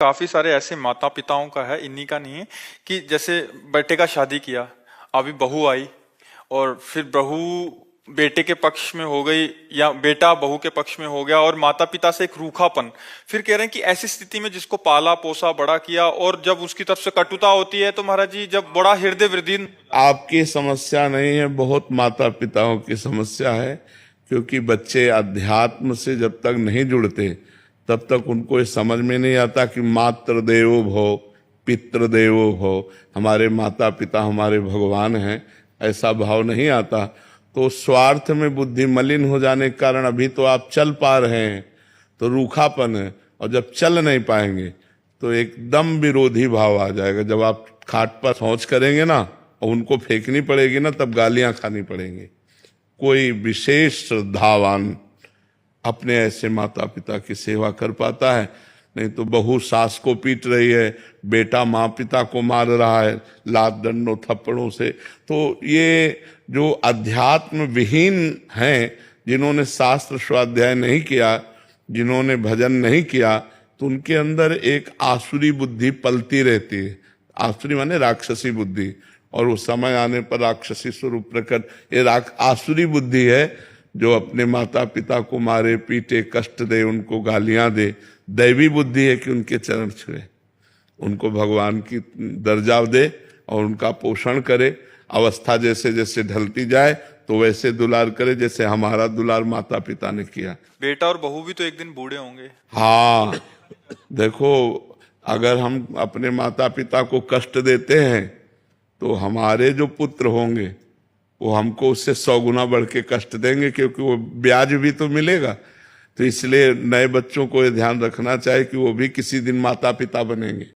काफी सारे ऐसे माता पिताओं का है, इन्हीं का नहीं है, कि जैसे बेटे का शादी किया, अभी बहू आई और फिर बहू बेटे के पक्ष में हो गई या बेटा बहू के पक्ष में हो गया, और माता पिता से एक रूखापन। फिर कह रहे हैं कि ऐसी स्थिति में जिसको पाला पोसा बड़ा किया और जब उसकी तरफ से कटुता होती है तो महाराज जी जब बड़ा हृदय वृद्धि। आपकी समस्या नहीं है, बहुत माता पिताओं की समस्या है। क्योंकि बच्चे अध्यात्म से जब तक नहीं जुड़ते तब तक उनको ये समझ में नहीं आता कि मातृ देवो भव पितृदेवो भव, हमारे माता पिता हमारे भगवान हैं, ऐसा भाव नहीं आता। तो स्वार्थ में बुद्धि मलिन हो जाने के कारण अभी तो आप चल पा रहे हैं तो रूखापन है, और जब चल नहीं पाएंगे तो एकदम विरोधी भाव आ जाएगा। जब आप खाट पर शौच करेंगे ना और उनको फेंकनी पड़ेगी ना, तब गालियां खानी पड़ेंगी। कोई विशेष श्रद्धावान अपने ऐसे माता पिता की सेवा कर पाता है, नहीं तो बहू सास को पीट रही है, बेटा माँ पिता को मार रहा है लात डंडों थप्पड़ों से। तो ये जो अध्यात्म विहीन हैं, जिन्होंने शास्त्र स्वाध्याय नहीं किया, जिन्होंने भजन नहीं किया, तो उनके अंदर एक आसुरी बुद्धि पलती रहती है। आसुरी माने राक्षसी बुद्धि, और उस समय आने पर राक्षसी स्वरूप प्रकट। ये आसुरी बुद्धि है जो अपने माता पिता को मारे पीटे कष्ट दे, उनको गालियां दे। दैवी बुद्धि है कि उनके चरण छुए, उनको भगवान की दर्जा दे और उनका पोषण करे। अवस्था जैसे जैसे ढलती जाए तो वैसे दुलार करे, जैसे हमारा दुलार माता पिता ने किया। बेटा और बहू भी तो एक दिन बूढ़े होंगे। हाँ, देखो, अगर हम अपने माता पिता को कष्ट देते हैं तो हमारे जो पुत्र होंगे वो हमको उससे 100 गुना बढ़ के कष्ट देंगे, क्योंकि वो ब्याज भी तो मिलेगा। तो इसलिए नए बच्चों को ये ध्यान रखना चाहिए कि वो भी किसी दिन माता पिता बनेंगे।